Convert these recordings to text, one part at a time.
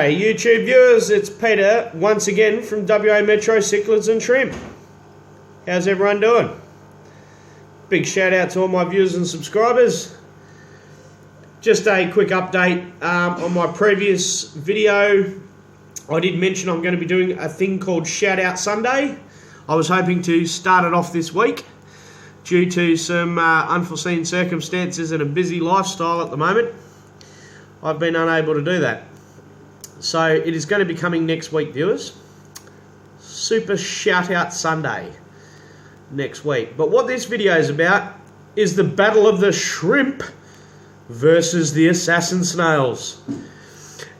G'day YouTube viewers, it's Peter once again from WA Metro Cichlids and Shrimp. How's everyone doing? Big shout out to all my viewers and subscribers. Just a quick update on my previous video. I did mention I'm going to be doing a thing called Shout Out Sunday. I was hoping to start it off this week. Due to some unforeseen circumstances and a busy lifestyle at the moment, I've been unable to do that. So it is going to be coming next week, viewers. Super Shout Out Sunday next week. But what this video is about is the battle of the shrimp versus the assassin snails.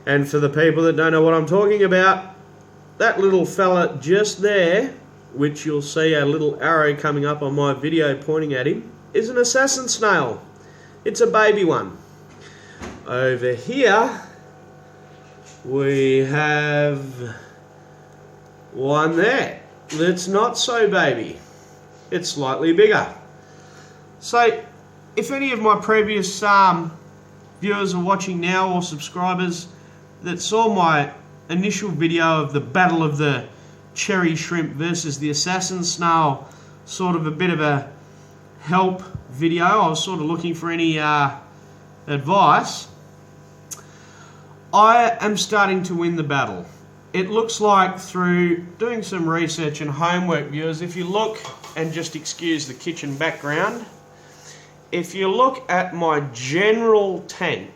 And for the people that don't know what I'm talking about, that little fella just there, which you'll see a little arrow coming up on my video pointing at him, is an assassin snail. It's a baby one. Over here we have one there that's not so baby. It's slightly bigger. So if any of my previous viewers are watching now or subscribers that saw my initial video of the battle of the cherry shrimp versus the assassin snail, sort of a bit of a help video, I was sort of looking for any advice. I am starting to win the battle. It looks like through doing some research and homework, viewers, if you look, and just excuse the kitchen background, if you look at my general tank,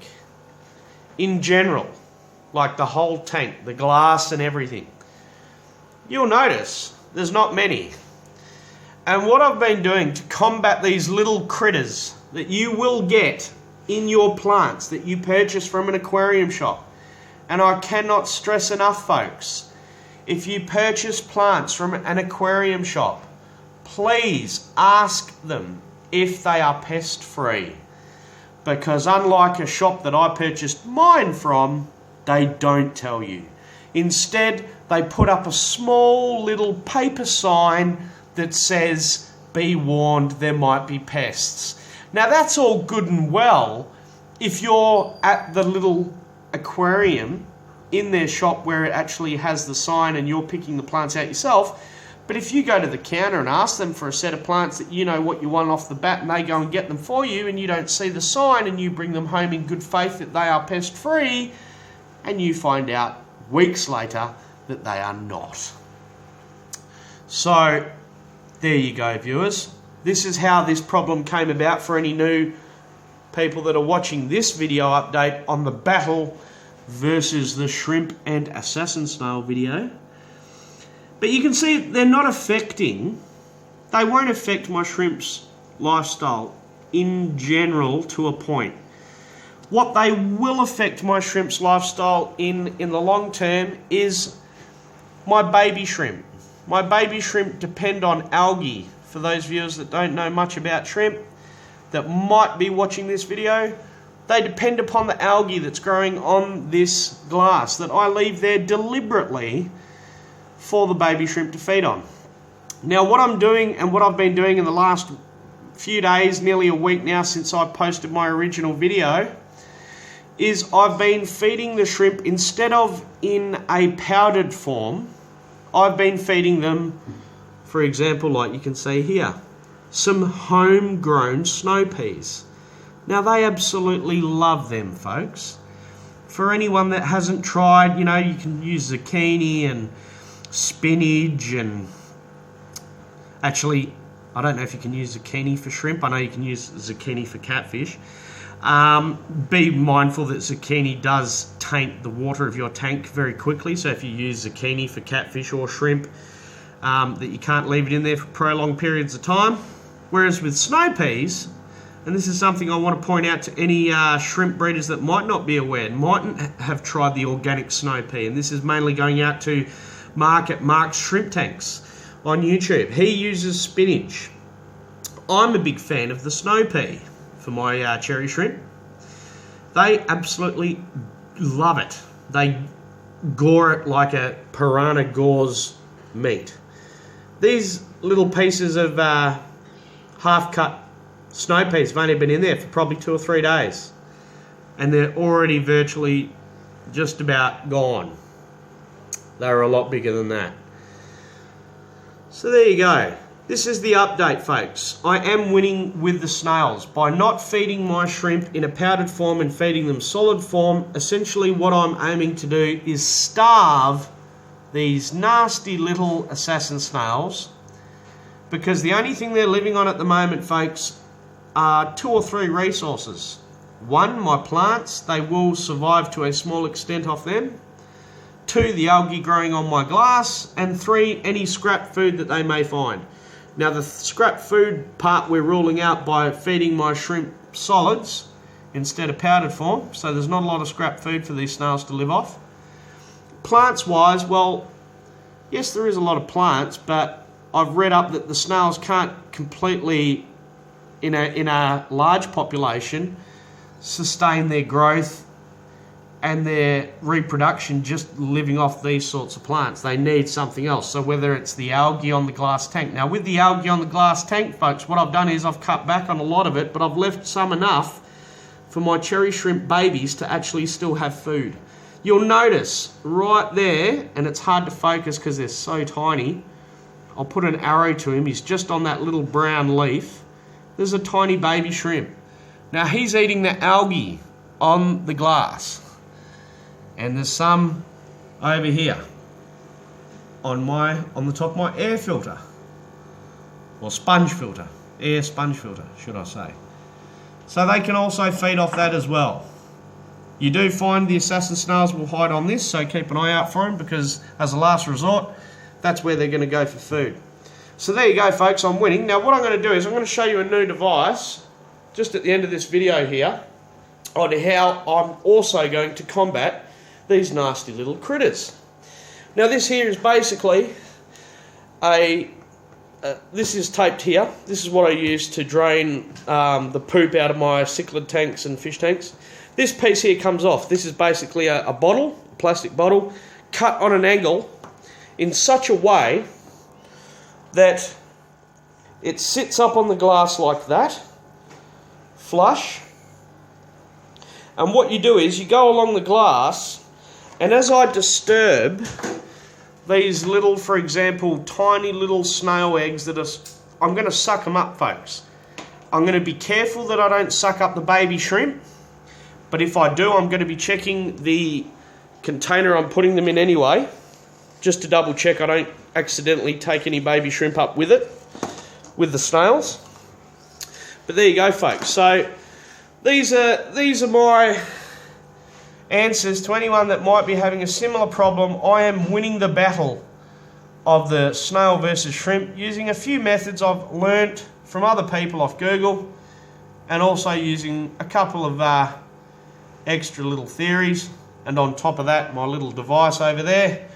in general, like the whole tank, the glass and everything, you'll notice there's not many. And what I've been doing to combat these little critters that you will get in your plants that you purchase from an aquarium shop, and I cannot stress enough, folks, if you purchase plants from an aquarium shop, please ask them if they are pest free, because unlike a shop that I purchased mine from, they don't tell you. Instead, they put up a small little paper sign that says, "Be warned, there might be pests." Now that's all good and well if you're at the little aquarium in their shop where it actually has the sign and you're picking the plants out yourself. But if you go to the counter and ask them for a set of plants that you know what you want off the bat, and they go and get them for you, and you don't see the sign, and you bring them home in good faith that they are pest free, and you find out weeks later that they are not. So there you go, viewers. This is how this problem came about for any new people that are watching this video update on the battle versus the shrimp and assassin snail video. But you can see they're not affecting, they won't affect my shrimp's lifestyle in general to a point. What they will affect my shrimp's lifestyle in the long term is my baby shrimp. My baby shrimp depend on algae. For those viewers that don't know much about shrimp that might be watching this video, they depend upon the algae that's growing on this glass that I leave there deliberately for the baby shrimp to feed on. Now what I'm doing and what I've been doing in the last few days, nearly a week now since I posted my original video, is I've been feeding the shrimp, instead of in a powdered form, I've been feeding them, for example, like you can see here, some homegrown snow peas. Now they absolutely love them, folks. For anyone that hasn't tried, you know, you can use zucchini and spinach, and actually I don't know if you can use zucchini for shrimp. I know you can use zucchini for catfish. Be mindful that zucchini does taint the water of your tank very quickly, so if you use zucchini for catfish or shrimp, that you can't leave it in there for prolonged periods of time. Whereas with snow peas, and this is something I want to point out to any shrimp breeders that might not be aware, mightn't have tried the organic snow pea, and this is mainly going out to Mark's shrimp tanks on YouTube. He uses spinach. I'm a big fan of the snow pea for my cherry shrimp. They absolutely love it. They gore it like a piranha gores meat. These little pieces of half-cut snow peas have only been in there for probably 2 or 3 days, and they're already virtually just about gone. They were a lot bigger than that. So there you go. This is the update, folks. I am winning with the snails by not feeding my shrimp in a powdered form and feeding them solid form. Essentially what I'm aiming to do is starve these nasty little assassin snails, because the only thing they're living on at the moment, folks, are 2 or 3 resources. 1, my plants, they will survive to a small extent off them. 2, the algae growing on my glass. And 3, any scrap food that they may find. Now the scrap food part we're ruling out by feeding my shrimp solids instead of powdered form, so there's not a lot of scrap food for these snails to live off. Plants wise, well, yes there is a lot of plants, but I've read up that the snails can't completely, in a large population, sustain their growth and their reproduction just living off these sorts of plants. They need something else. So whether it's the algae on the glass tank. Now with the algae on the glass tank, folks, what I've done is I've cut back on a lot of it, but I've left some enough for my cherry shrimp babies to actually still have food. You'll notice right there, and it's hard to focus because they're so tiny, I'll put an arrow to him, he's just on that little brown leaf. There's a tiny baby shrimp. Now he's eating the algae on the glass. And there's some over here on the top of my air filter, or sponge filter, air sponge filter, should I say. So they can also feed off that as well. You do find the assassin snails will hide on this, so keep an eye out for them, because as a last resort, that's where they're going to go for food. So there you go, folks, I'm winning. Now what I'm going to do is I'm going to show you a new device just at the end of this video here on how I'm also going to combat these nasty little critters. Now this here is basically this is taped here. This is what I use to drain the poop out of my cichlid tanks and fish tanks. This piece here comes off. This is basically a bottle, a plastic bottle, cut on an angle in such a way that it sits up on the glass like that, flush. And what you do is you go along the glass, and as I disturb these little, for example, tiny little snail eggs that are, I'm going to suck them up, folks. I'm going to be careful that I don't suck up the baby shrimp, but if I do, I'm going to be checking the container I'm putting them in anyway, just to double check I don't accidentally take any baby shrimp up with it, with the snails. But there you go, folks. So these are my answers to anyone that might be having a similar problem. I am winning the battle of the snail versus shrimp using a few methods I've learnt from other people off Google, and also using a couple of extra little theories, and on top of that my little device over there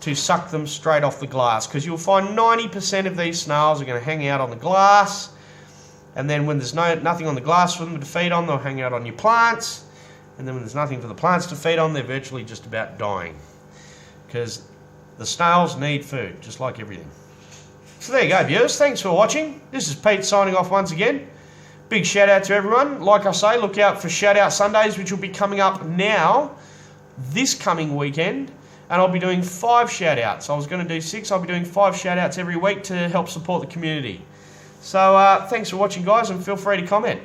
to suck them straight off the glass, because you'll find 90% of these snails are going to hang out on the glass, and then when there's nothing on the glass for them to feed on, they'll hang out on your plants. And then when there's nothing for the plants to feed on, they're virtually just about dying, because the snails need food, just like everything. So there you go, viewers. Thanks for watching. This is Pete signing off once again. Big shout out to everyone. Like I say, look out for Shout Out Sundays, which will be coming up now, this coming weekend. And I'll be doing 5 shout outs. I was going to do 6. I'll be doing 5 shout outs every week to help support the community. So thanks for watching, guys, and feel free to comment.